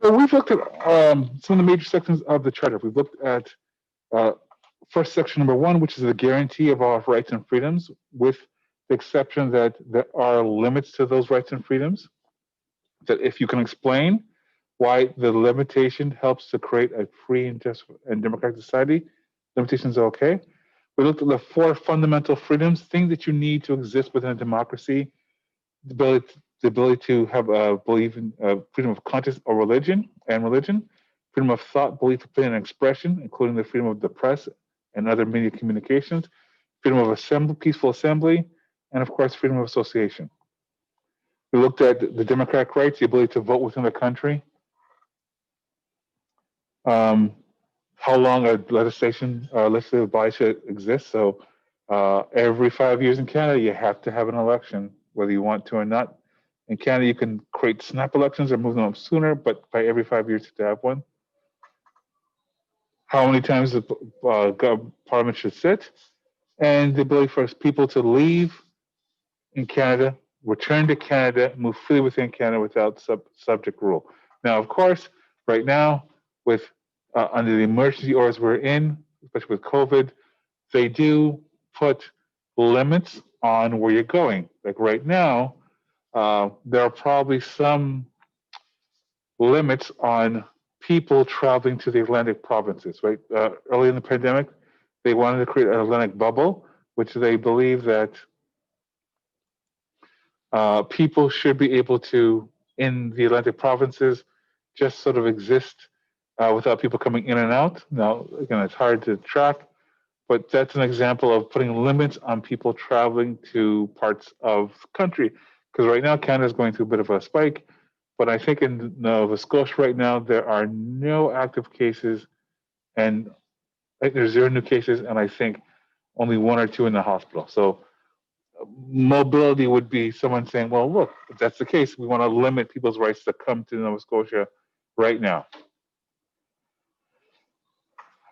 So we've looked at some of the major sections of the charter. We've looked at uh, first section number one, which is the guarantee of all rights and freedoms, with the exception that there are limits to those rights and freedoms. That if you can explain why the limitation helps to create a free and just and democratic society, limitations are okay. We looked at the four fundamental freedoms, things that you need to exist within a democracy: the ability to have a belief in freedom of conscience or religion, freedom of thought, belief, opinion, and expression, including the freedom of the press and other media communications, freedom of assembly, peaceful assembly, and of course, freedom of association. We looked at the democratic rights, the ability to vote within the country, um, how long a legislative body should exist. So every 5 years in Canada, you have to have an election, whether you want to or not. In Canada, you can create snap elections or move them up sooner, but by every 5 years, you have to have one. How many times the Parliament should sit, and the ability for people to leave in Canada, return to Canada, move freely within Canada without subject rule. Now, of course, right now, with under the emergency orders we're in, especially with COVID, they do put limits on where you're going. Like right now, there are probably some limits on people traveling to the Atlantic provinces, right? Early in the pandemic, they wanted to create an Atlantic bubble, which they believe that people should be able to, in the Atlantic provinces, just sort of exist without people coming in and out. Now, again, it's hard to track, but that's an example of putting limits on people traveling to parts of the country. Because right now, Canada is going through a bit of a spike, but I think in Nova Scotia right now, there are no active cases, and there's zero new cases, and I think only one or two in the hospital. So mobility would be someone saying, well, look, if that's the case, we want to limit people's rights to come to Nova Scotia right now.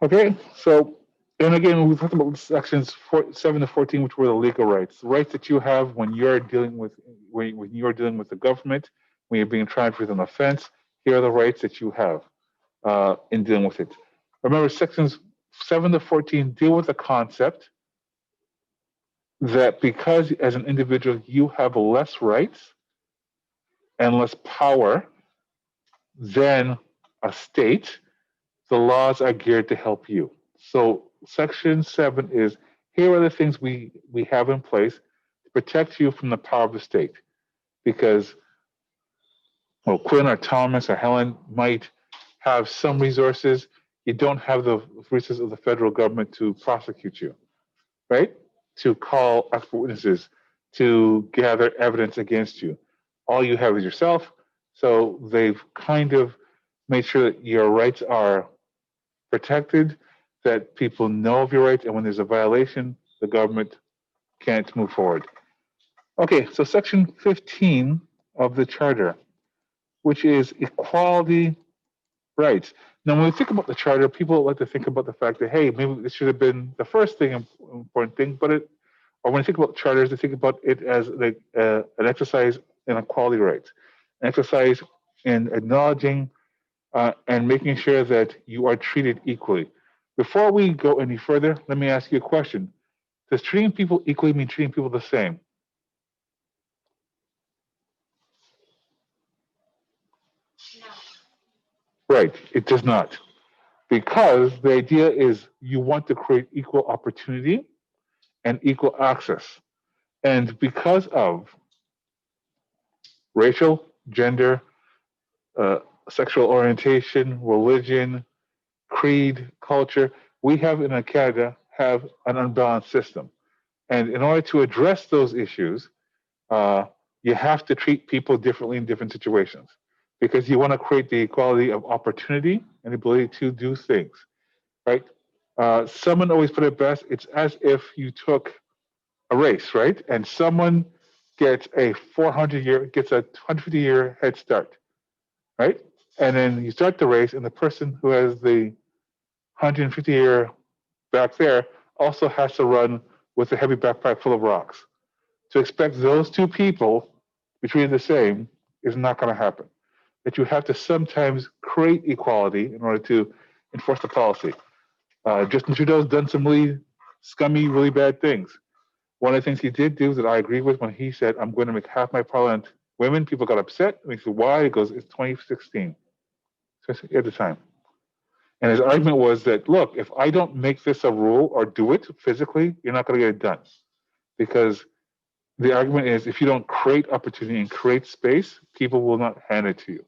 Okay, so, and again, we've talked about sections 7 to 14, which were the legal rights, the rights that you have when you're dealing with the government, when you're being tried for an offense. Here are the rights that you have in dealing with it. Remember, sections 7 to 14 deal with the concept that because as an individual you have less rights and less power than a state, the laws are geared to help you. So section 7 is, here are the things we have in place to protect you from the power of the state. Because Quinn or Thomas or Helen might have some resources. You don't have the resources of the federal government to prosecute you, right? To call expert witnesses, to gather evidence against you. All you have is yourself. So they've kind of made sure that your rights are protected, that people know of your rights, and when there's a violation, the government can't move forward. Okay, so section 15 of the charter, which is equality rights. Now, when we think about the charter, people like to think about the fact that, hey, maybe this should have been the first thing, important thing, but or when you think about charters, they think about it as like an exercise in equality rights, an exercise in acknowledging and making sure that you are treated equally. Before we go any further, let me ask you a question. Does treating people equally mean treating people the same? Right, it does not. Because the idea is you want to create equal opportunity and equal access. And because of racial, gender, uh, sexual orientation, religion, creed, culture, we have in Canada have an unbalanced system. And in order to address those issues, uh, you have to treat people differently in different situations because you want to create the equality of opportunity and ability to do things, right? Someone always put it best. It's as if you took a race, right? And someone gets a 150-year head start, right? And then you start the race, and the person who has the 150-year back there also has to run with a heavy backpack full of rocks. To expect those two people to be treated the same is not going to happen. that you have to sometimes create equality in order to enforce the policy. Justin Trudeau's done some really scummy, really bad things. One of the things he did do that I agree with when he said, I'm going to make half my parliament women, people got upset. And he said, why? He goes, it's 2016. So at the time. And his argument was that, look, if I don't make this a rule or do it physically, you're not going to get it done. Because the argument is if you don't create opportunity and create space, people will not hand it to you.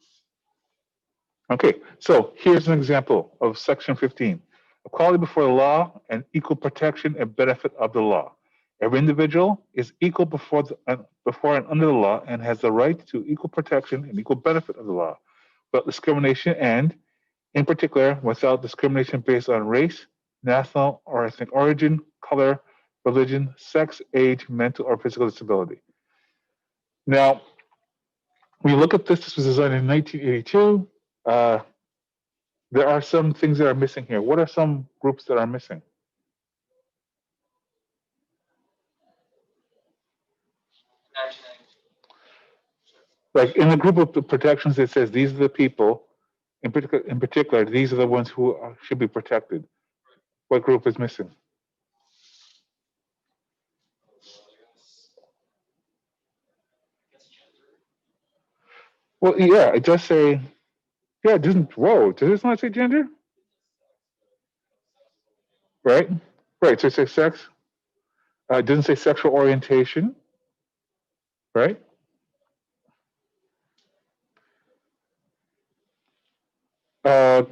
Okay, so here's an example of Section 15. Equality before the law and equal protection and benefit of the law. Every individual is equal before and under the law and has the right to equal protection and equal benefit of the law, without discrimination and, in particular, without discrimination based on race, national or ethnic origin, color, religion, sex, age, mental or physical disability. Now, when you look at this was designed in 1982. There are some things that are missing here. What are some groups that are missing? Like in the group of the protections, it says these are the people. In particular, these are the ones who should be protected. What group is missing? Well, yeah, it does say. Yeah, it doesn't. Whoa, does this not say gender? Right, right. So it says sex. It doesn't say sexual orientation. Right. Uh,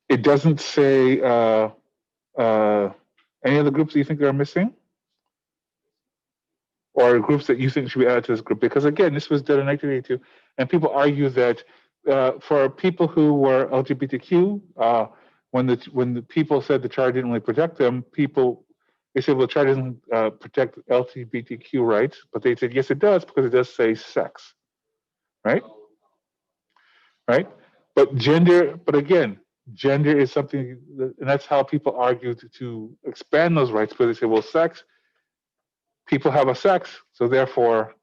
it doesn't say any other groups that you think are missing, or groups that you think should be added to this group. Because again, this was done in 1982, and people argue that for people who were LGBTQ, when the people said the charter didn't really protect them, they said, well, the charter doesn't protect LGBTQ rights, but they said yes, it does because it does say sex, right? Right. But again, gender is something, and that's how people argue to expand those rights. But they say, well, sex, people have a sex, so therefore,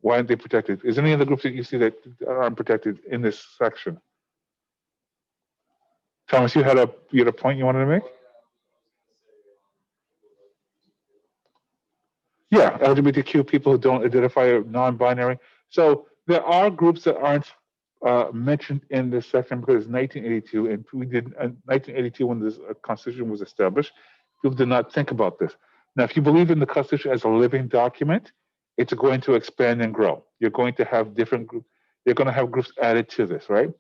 why aren't they protected? Is there any other groups that you see that aren't protected in this section? Thomas, you had a point you wanted to make? Yeah, LGBTQ people who don't identify non-binary. So there are groups that aren't mentioned in this section because it's 1982, and we did 1982 when this Constitution was established. People did not think about this. Now, if you believe in the Constitution as a living document, it's going to expand and grow. You're going to have different groups. You're going to have groups added to this, right?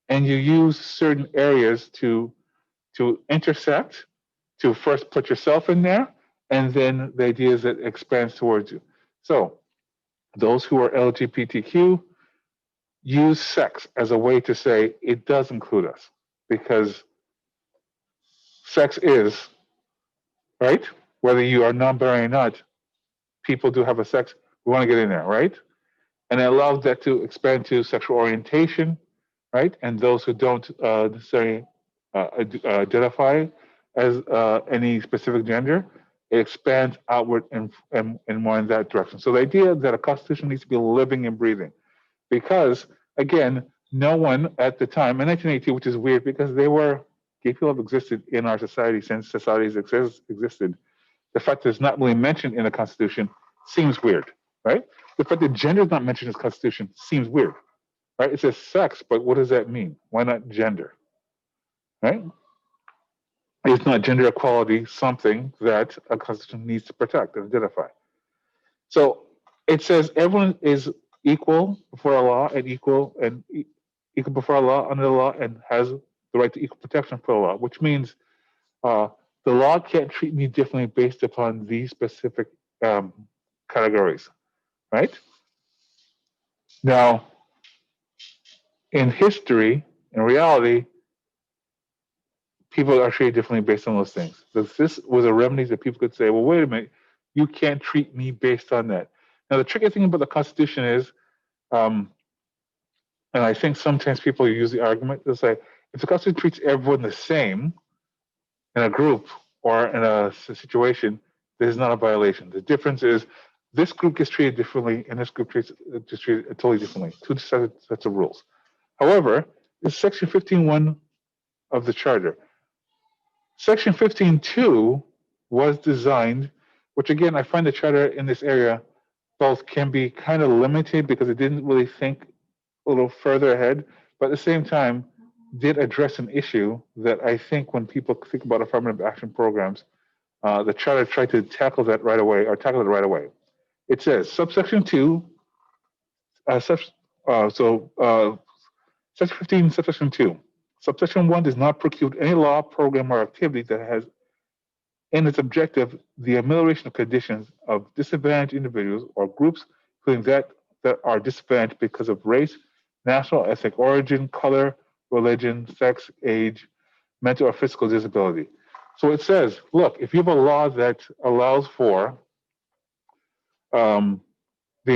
And you use certain areas to intersect, to first put yourself in there, and then the idea is that it expands towards you. So those who are LGBTQ use sex as a way to say it does include us, because sex is, right? Whether you are non-binary or not, people do have a sex. We want to get in there, right? And it allows that to expand to sexual orientation, right? And those who don't necessarily identify as any specific gender, it expands outward and more in that direction. So the idea that a constitution needs to be living and breathing, because again, no one at the time in 1982, which is weird because gay people have existed in our society since societies existed. The fact that it's not really mentioned in the Constitution seems weird, right? The fact that gender is not mentioned in the Constitution seems weird, right? It says sex, but what does that mean? Why not gender, right? Is not gender equality something that a Constitution needs to protect and identify? So it says everyone is equal before a law and equal before a law under the law and has the right to equal protection for the law, which means the law can't treat me differently based upon these specific categories, right? Now, in history, in reality, people are treated differently based on those things. So this was a remedy that people could say, well, wait a minute, you can't treat me based on that. Now, the tricky thing about the Constitution is, and I think sometimes people use the argument to say, if the Constitution treats everyone the same in a group or in a situation, this is not a violation. The difference is this group gets treated differently, and this group gets treated totally differently. Two sets of rules. However, this is Section 15.1 of the Charter. Section 15.2 was designed, which again, I find the Charter in this area both can be kind of limited because it didn't really think a little further ahead, but at the same time, did address an issue that I think when people think about affirmative action programs, the Charter tried to tackle that right away, or tackle it right away. It says, subsection 2, Section 15, subsection 2. Subsection 1 does not preclude any law, program, or activity that has in its objective the amelioration of conditions of disadvantaged individuals or groups, including that are disadvantaged because of race, national, ethnic origin, color, religion, sex, age, mental or physical disability. So it says, look, if you have a law that allows for the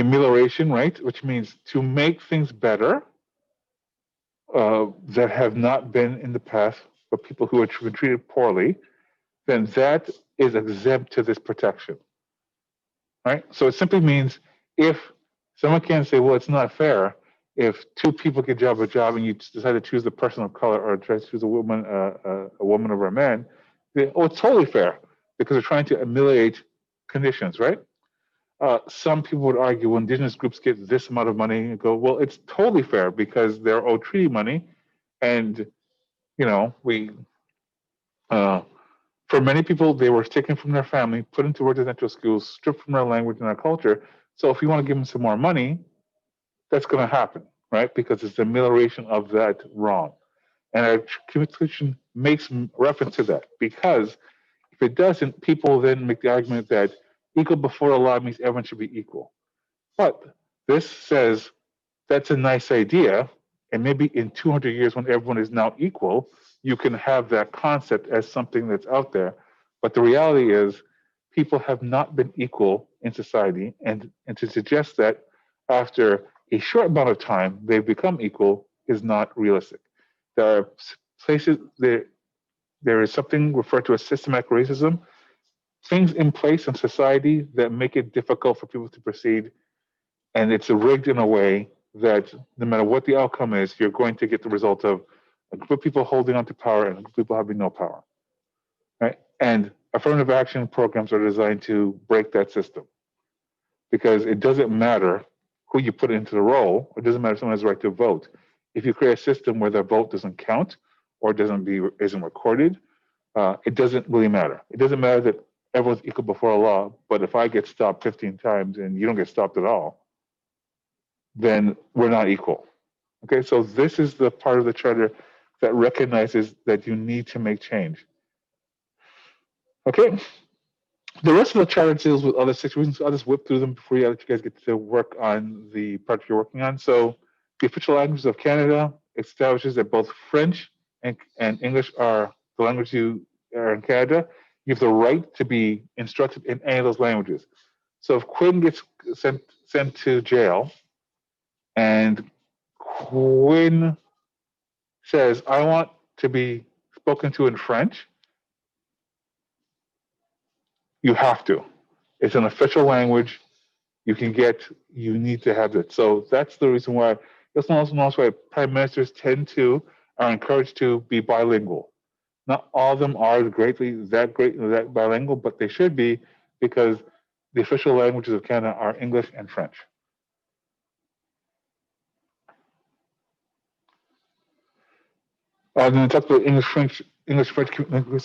amelioration, right, which means to make things better that have not been in the past for people who have been treated poorly, then that is exempt to this protection, right? So it simply means if someone can say, well, it's not fair if two people get a job and you decide to choose the person of color or try to choose a woman over a man, then, oh, it's totally fair because they're trying to ameliorate conditions, right? Some people would argue when indigenous groups get this amount of money and go, well, it's totally fair because they're owed treaty money. And, you know, for many people, they were taken from their family, put into residential schools, stripped from their language and their culture. So if you want to give them some more money, that's going to happen, right? Because it's the amelioration of that wrong. And our Constitution makes reference to that because if it doesn't, people then make the argument that equal before the law means everyone should be equal. But this says that's a nice idea, and maybe in 200 years when everyone is now equal, you can have that concept as something that's out there. But the reality is people have not been equal in society, and to suggest that after a short amount of time they've become equal is not realistic. There are places there is something referred to as systematic racism, things in place in society that make it difficult for people to proceed, and it's rigged in a way that no matter what the outcome is, you're going to get the result of a group of people holding on to power and a group of people having no power, right? And affirmative action programs are designed to break that system because it doesn't matter who you put into the role. It doesn't matter if someone has the right to vote. If you create a system where their vote doesn't count or isn't recorded, it doesn't really matter. It doesn't matter that everyone's equal before the law, but if I get stopped 15 times and you don't get stopped at all, then we're not equal. Okay, so this is the part of the charter that recognizes that you need to make change. Okay, the rest of the charter deals with other situations. I'll just whip through them before you guys get to work on the project you're working on. So the official languages of Canada establishes that both French and English are the language you are in Canada. You have the right to be instructed in any of those languages. So if Quinn gets sent to jail and Quinn says, I want to be spoken to in French, you have to. It's an official language. You need to have it. So that's the reason why, that's also why prime ministers are encouraged to be bilingual. Not all of them are that bilingual, but they should be because the official languages of Canada are English and French. Then it talks about English-French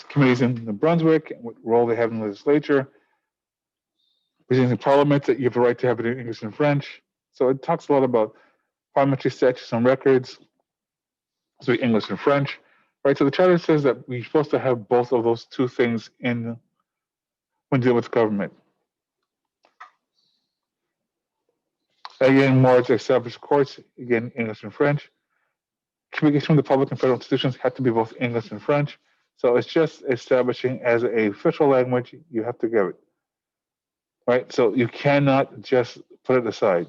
committees in New Brunswick, and what role they have in the legislature. Presenting Parliament, that you have the right to have it in English and French. So it talks a lot about parliamentary statutes and records, so English and French. Right, so the charter says that we're supposed to have both of those two things when dealing with government. Again, more to established courts, again, English and French. Communication with the public and federal institutions have to be both English and French. So it's just establishing as a official language, you have to give it. Right, so you cannot just put it aside.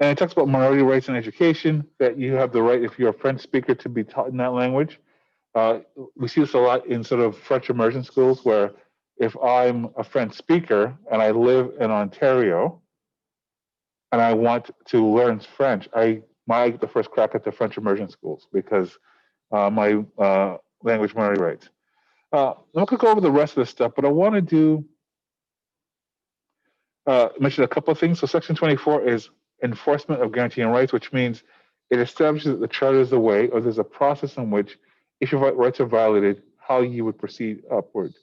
And it talks about minority rights in education, that you have the right, if you're a French speaker, to be taught in that language. We see this a lot in sort of French immersion schools where if I'm a French speaker and I live in Ontario and I want to learn French, I might get the first crack at the French immersion schools because my language minority rights. I'm not going to go over the rest of this stuff, but I want to mention a couple of things. So Section 24 is enforcement of guaranteeing rights, which means it establishes that the charter is the way, or there's a process in which, if your rights are violated, how you would proceed upward.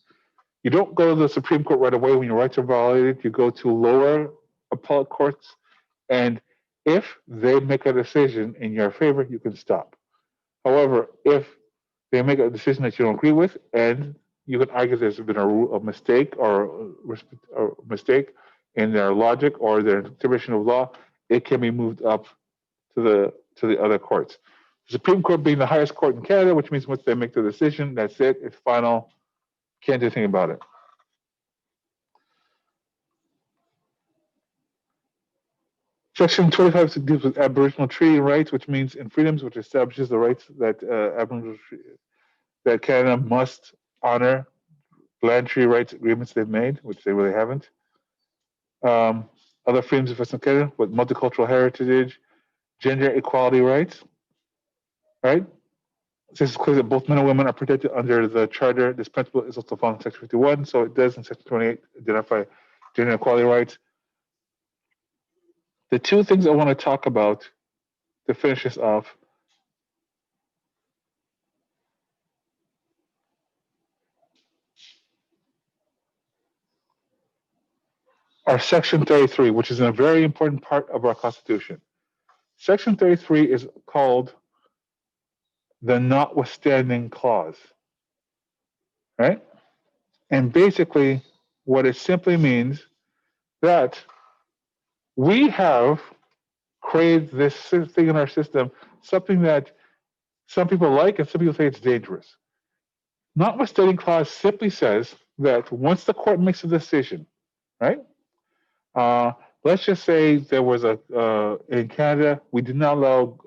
You don't go to the Supreme Court right away when your rights are violated. You go to lower appellate courts, and if they make a decision in your favor, you can stop. However, if they make a decision that you don't agree with, and you can argue there's been a mistake or a mistake in their logic or their interpretation of law, it can be moved up to the other courts. The Supreme Court being the highest court in Canada, which means once they make the decision, that's it. It's final. Can't do anything about it. Section 25 deals with Aboriginal treaty rights, which means in freedoms, which establishes the rights that that Canada must honor land treaty rights agreements they've made, which they really haven't. Other freedoms of Western Canada with multicultural heritage, gender equality rights, right? Since it's clear that both men and women are protected under the Charter, this principle is also found in Section 51, so it does in Section 28 identify gender equality rights. The two things I want to talk about to finish this off are Section 33, which is a very important part of our Constitution. Section 33 is called the notwithstanding clause, right? And basically, what it simply means that we have created this thing in our system, something that some people like and some people say it's dangerous. Notwithstanding clause simply says that once the court makes a decision, right? Let's just say there was in Canada, we did not allow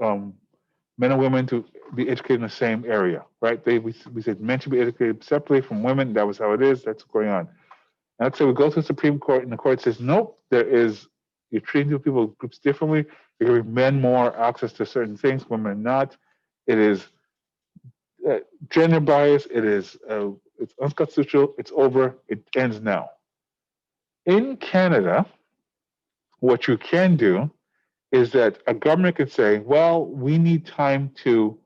men and women to be educated in the same area, right? We said men should be educated separately from women. That was how it is. That's going on. And let's say we go to the Supreme Court and the court says, nope, you're treating people groups differently. You're giving men more access to certain things, women not. It is gender bias. It's unconstitutional. It's over. It ends now. In Canada, what you can do is that a government could say, well, we need time to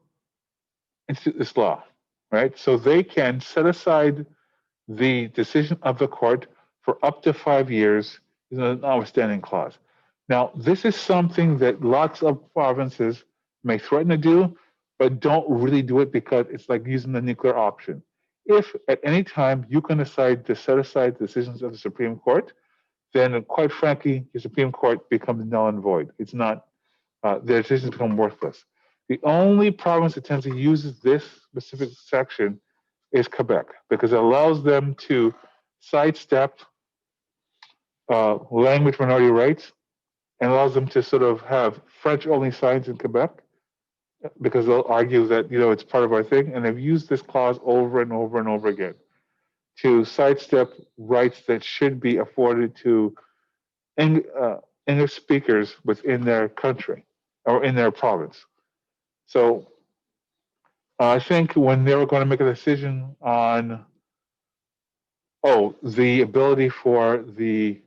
institute this law, right? So they can set aside the decision of the court for up to 5 years is a notwithstanding clause. Now, this is something that lots of provinces may threaten to do, but don't really do it because it's like using the nuclear option. If at any time you can decide to set aside the decisions of the Supreme Court, then quite frankly, the Supreme Court becomes null and void. It's not, their decisions become worthless. The only province that tends to use this specific section is Quebec, because it allows them to sidestep language minority rights and allows them to sort of have French-only signs in Quebec, because they'll argue that it's part of our thing, and they've used this clause over and over and over again to sidestep rights that should be afforded to English speakers within their country or in their province. So I think when they were going to make a decision on the ability for the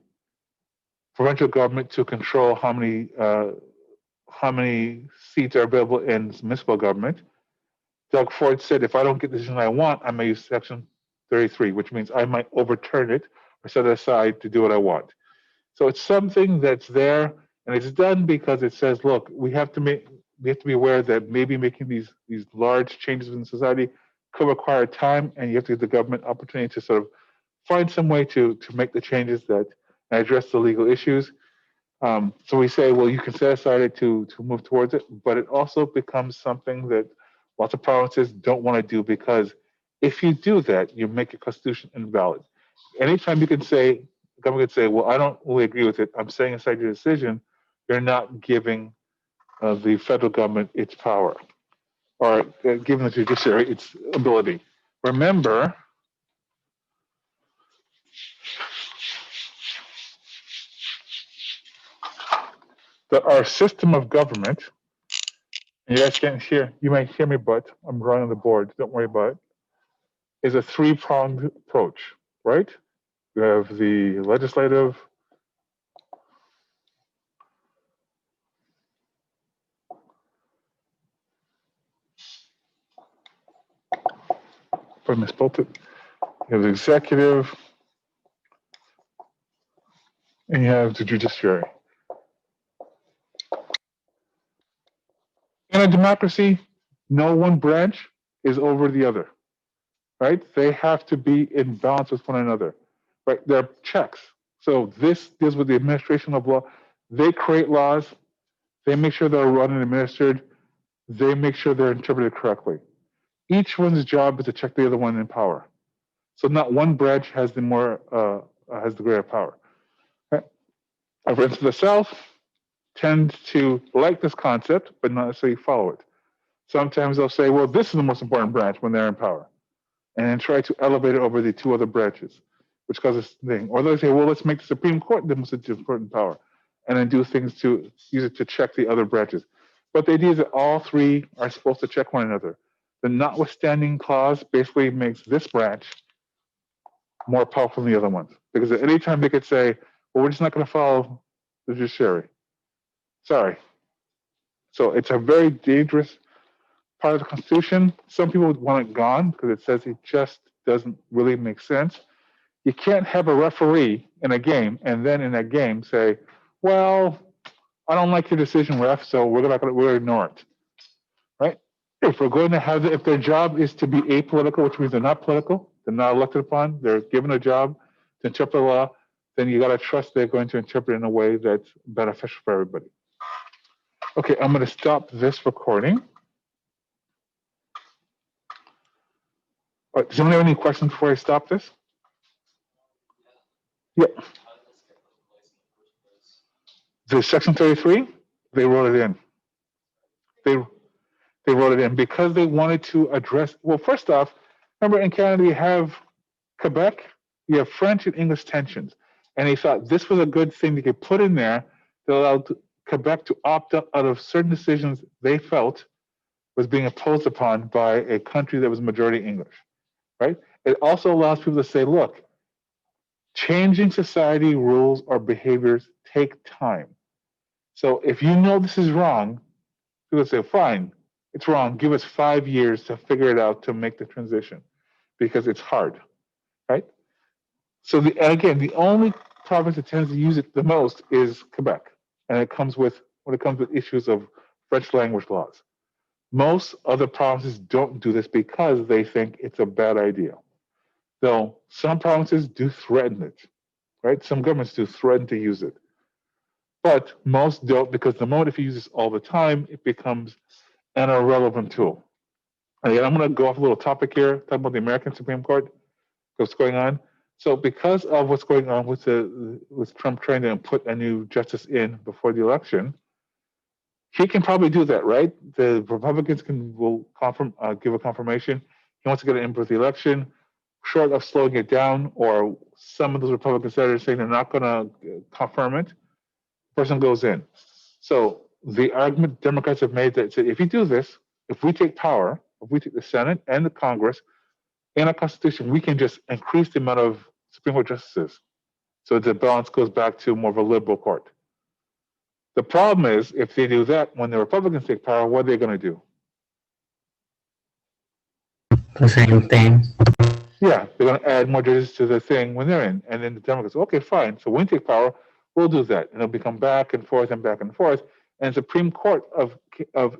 provincial government to control how many seats are available in municipal government, Doug Ford said, if I don't get the decision I want, I may use Section 33, which means I might overturn it or set it aside to do what I want. So it's something that's there, and it's done because it says, look, we have to be aware that maybe making these large changes in society could require time, and you have to give the government opportunity to sort of find some way to make the changes that address the legal issues. So we say, well, you can set aside it to move towards it, but it also becomes something that lots of provinces don't want to do, because if you do that, you make your constitution invalid. Anytime you can say, the government could say, well, I don't really agree with it, I'm setting aside your decision, you're not giving the federal government its power, or giving the judiciary its ability. Remember that our system of government, and you guys can't hear, you might hear me, but I'm drawing on the board, don't worry about it, is a three-pronged approach, right? You have the legislative, if I misspelled it, you have the executive, and you have the judiciary. In a democracy, no one branch is over the other, right? They have to be in balance with one another, right? They're checks. So this deals with the administration of law. They create laws. They make sure they're run and administered. They make sure they're interpreted correctly. Each one's job is to check the other one in power. So not one branch has the greater power. Right? For instance, the South tend to like this concept, but not necessarily follow it. Sometimes they'll say, well, this is the most important branch when they're in power, and then try to elevate it over the two other branches, which causes thing. Or they'll say, well, let's make the Supreme Court the most important power, and then do things to use it to check the other branches. But the idea is that all three are supposed to check one another. The notwithstanding clause basically makes this branch more powerful than the other ones, because at any time they could say, well, we're just not going to follow the judiciary. Sorry. So it's a very dangerous part of the Constitution. Some people would want it gone because it says it just doesn't really make sense. You can't have a referee in a game and then in that game say, well, I don't like your decision, ref, so we're going to ignore it. Right? If we're going to have if their job is to be apolitical, which means they're not political, they're not elected upon, they're given a job to interpret the law, then you got to trust they're going to interpret in a way that's beneficial for everybody. Okay, I'm going to stop this recording. Does anyone have any questions before I stop this? Yeah. The Section 33, they wrote it in. They wrote it in because they wanted to address, well, first off, remember in Canada you have Quebec, you have French and English tensions. And they thought this was a good thing they could put in there that allowed Quebec to opt out of certain decisions they felt was being imposed upon by a country that was majority English, right? It also allows people to say, look, changing society rules or behaviors take time. So if you know this is wrong, people say, fine, it's wrong. Give us 5 years to figure it out to make the transition because it's hard, right? So again, the only province that tends to use it the most is Quebec, and it comes with when it comes with issues of French language laws. Most other provinces don't do this because they think it's a bad idea. Though some provinces do threaten it, right? Some governments do threaten to use it. But most don't because the moment if you use this all the time, it becomes an irrelevant tool. And again, I'm going to go off a little topic here, talk about the American Supreme Court, what's going on. So because of what's going on with Trump trying to put a new justice in before the election, he can probably do that, right? The Republicans will give a confirmation. He wants to get it in for the election, short of slowing it down, or some of those Republicans that are saying they're not going to confirm it, person goes in. So the argument Democrats have made that said, if you do this, if we take power, if we take the Senate and the Congress in our Constitution, we can just increase the amount of Supreme Court justices. So the balance goes back to more of a liberal court. The problem is, if they do that, when the Republicans take power, what are they going to do? The same thing. Yeah, they're going to add more judges to the thing when they're in. And then the Democrats, okay, fine. So when we take power, we'll do that. And it'll become back and forth and back and forth. And the Supreme Court of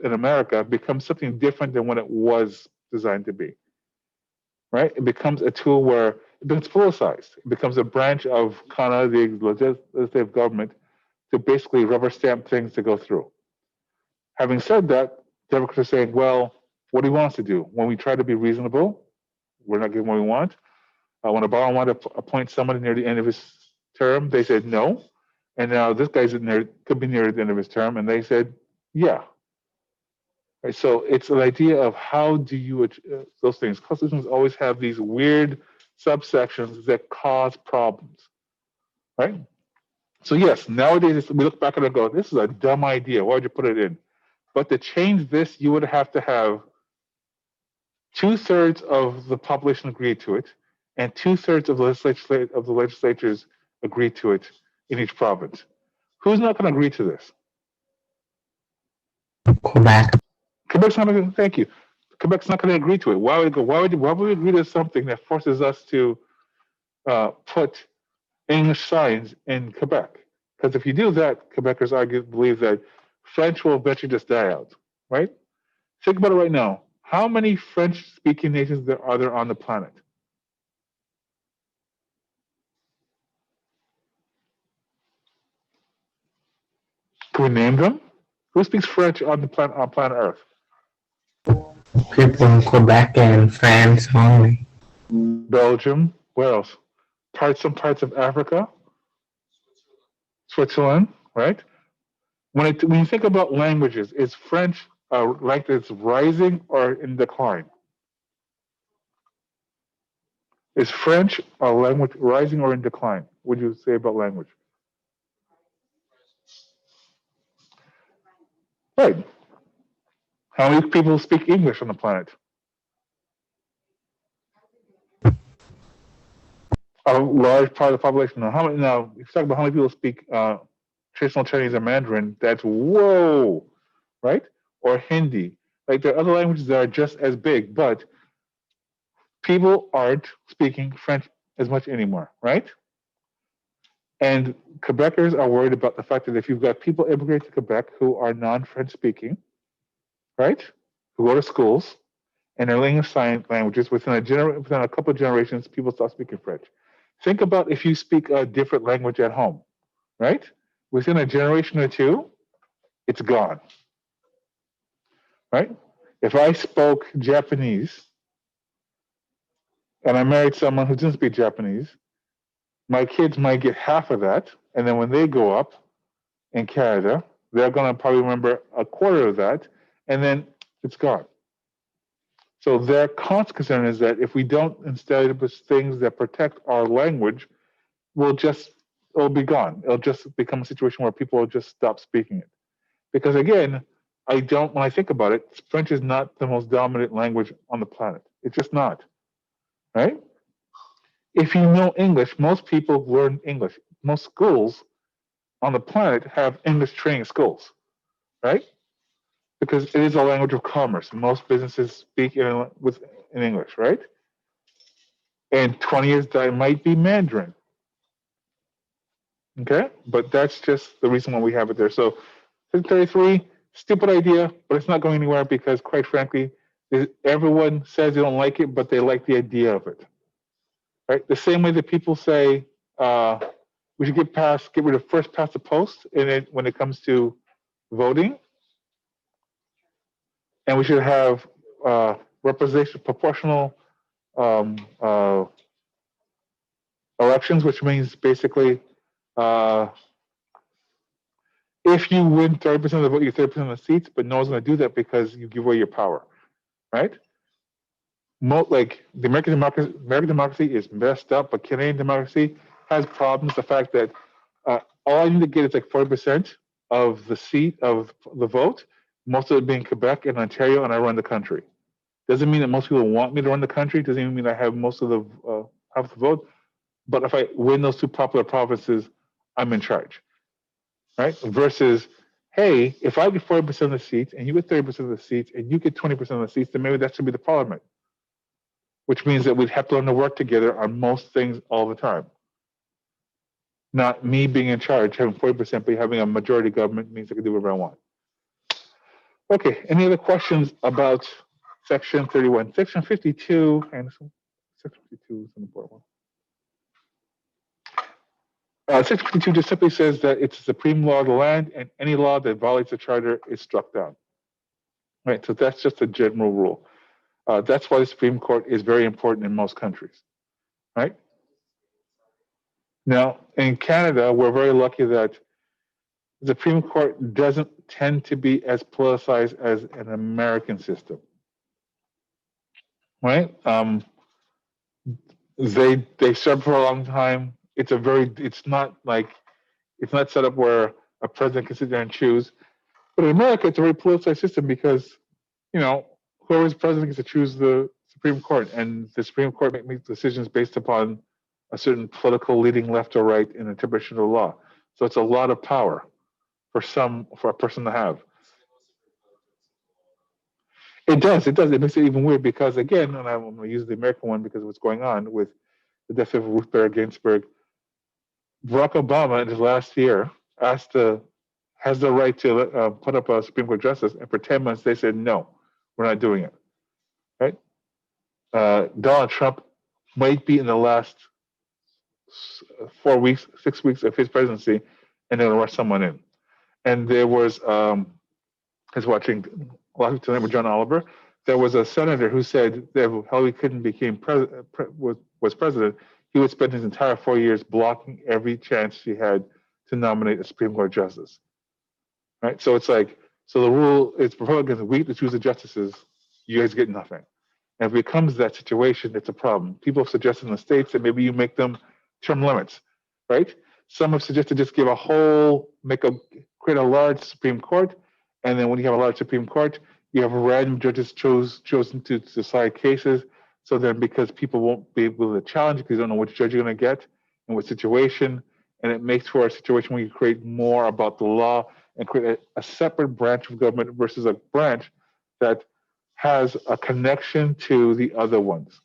in America becomes something different than what it was designed to be. Right? It becomes a tool where it becomes politicized. It becomes a branch of kind of the legislative government to basically rubber stamp things to go through. Having said that, Democrats are saying, well, what do you want us to do? When we try to be reasonable, we're not getting what we want. When Obama wanted to appoint somebody near the end of his term, they said no. And now this guy's could be near the end of his term, and they said, yeah. Right, so it's an idea of how do you those things. Constitutions always have these weird subsections that cause problems, right? So yes, nowadays we look back at it and go, this is a dumb idea. Why would you put it in? But to change this, you would have to have 2/3 of the population agree to it, and 2/3 of the legislatures agree to it in each province. Who's not going to agree to this? Quebec. Quebec's not going to. Thank you. Quebec's not going to agree to it. Why would we agree to something that forces us to put English signs in Quebec? Because if you do that, Quebecers believe that French will eventually just die out, right? Think about it right now. How many French-speaking nations are there on the planet? Can we name them? Who speaks French on planet Earth? People in Quebec and France only. Belgium. Where else? Some parts of Africa. Switzerland, right? When you think about languages, is French like it's rising or in decline? Is French a language rising or in decline? What would you say about language? Right. How many people speak English on the planet? A large part of the population. Now, if you talk about how many people speak traditional Chinese or Mandarin, that's whoa, right? Or Hindi. Like there are other languages that are just as big, but people aren't speaking French as much anymore, right? And Quebecers are worried about the fact that if you've got people immigrate to Quebec who are non-French speaking, right, who go to schools and are learning sign languages, within a couple of generations, people stop speaking French. Think about if you speak a different language at home, right? Within a generation or two, it's gone, right? If I spoke Japanese and I married someone who doesn't speak Japanese, my kids might get half of that, and then when they go up in Canada, they're going to probably remember a quarter of that, and then it's gone. So their constant concern is that if we don't establish things that protect our language, it'll be gone. It'll just become a situation where people will just stop speaking it. Because again, when I think about it, French is not the most dominant language on the planet. It's just not, right? If you know English, most people learn English. Most schools on the planet have English training schools, right? Because it is a language of commerce. Most businesses speak in English, right? And 20 years that might be Mandarin. Okay, but that's just the reason why we have it there. So 633, stupid idea, but it's not going anywhere because, quite frankly, everyone says they don't like it, but they like the idea of it. Right? The same way that people say we should get rid of first past the post, when it comes to voting, and we should have representation, proportional elections, which means basically if you win 30% of the vote, you get 30% of the seats, but no one's going to do that because you give away your power, right? Like the American democracy is messed up, but Canadian democracy has problems. The fact that all I need to get is like 40% of the vote, most of it being Quebec and Ontario, and I run the country. Doesn't mean that most people want me to run the country. Doesn't even mean I have most of the half the vote. But if I win those two popular provinces, I'm in charge, right? Versus, hey, if I get 40% of the seats and you get 30% of the seats and you get 20% of the seats, then maybe that should be the parliament, which means that we'd have to learn to work together on most things all the time. Not me being in charge, having 40%, but having a majority government means I can do whatever I want. Okay, any other questions about Section 31? Section 52, and Section 52 is an important one. Section 52 just simply says that it's the supreme law of the land, and any law that violates the charter is struck down. Right, so that's just a general rule. That's why the Supreme Court is very important in most countries, right? Now, in Canada, we're very lucky that the Supreme Court doesn't tend to be as politicized as an American system, right? They served for a long time. It's not like It's not set up where a president can sit there and choose. But in America, it's a very politicized system because, whoever's president gets to choose the Supreme Court, and the Supreme Court makes decisions based upon a certain political leading left or right in interpretation of the law. So it's a lot of power for a person to have. It does. It makes it even weird because, again, and I'm going to use the American one because of what's going on with the death of Ruth Bader Ginsburg. Barack Obama in his last year has the right to put up a Supreme Court justice, and for 10 months they said no, we're not doing it. Right? Donald Trump might be in the last 4 weeks, 6 weeks of his presidency, and they'll rush someone in. And there was, I was watching a lot of people remember John Oliver. There was a senator who said that if Hillary Clinton was president, he would spend his entire 4 years blocking every chance she had to nominate a Supreme Court justice. Right? So it's like, so the rule is Republicans, we get to choose the justices, you guys get nothing. And if it becomes that situation, it's a problem. People have suggested in the states that maybe you make them term limits, right? Some have suggested just give create a large Supreme Court, and then when you have a large Supreme Court, you have random judges chosen to decide cases. So then, because people won't be able to challenge because you don't know which judge you're going to get and what situation, and it makes for a situation where you create more about the law and create a separate branch of government versus a branch that has a connection to the other ones,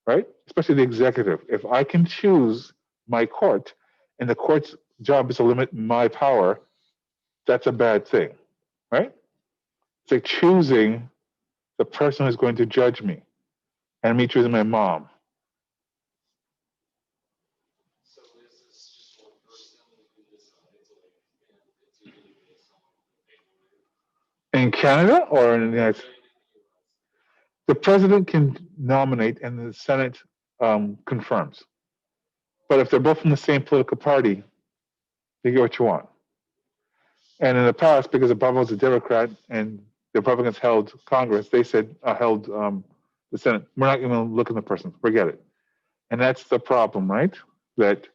right? Especially the executive. If I can choose my court and the court's job is to limit my power, that's a bad thing, right? It's like choosing the person who's going to judge me and me choosing my mom. So is this just one person who decides, like, based on the paperwork? In Canada or in the United States? The president can nominate and the Senate confirms. But if they're both from the same political party, you get what you want. And in the past, because Obama was a Democrat and the Republicans held Congress, they said, held the Senate, we're not going to look at the person, forget it. And that's the problem, right? That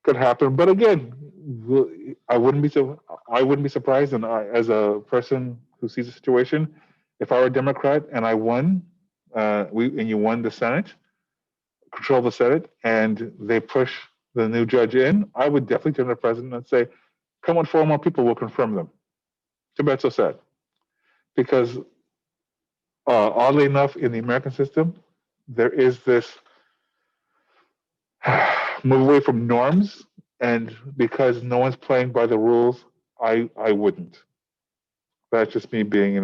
could happen. But again, I wouldn't be surprised, and as a person who sees the situation, if I were a Democrat and I won, and you won the Senate, control the Senate, and they push the new judge in, I would definitely turn to the president and say, come on, 4 more people, we'll confirm them. Too bad, so sad. Because oddly enough, in the American system, there is this move away from norms, and because no one's playing by the rules, I wouldn't. That's just me being,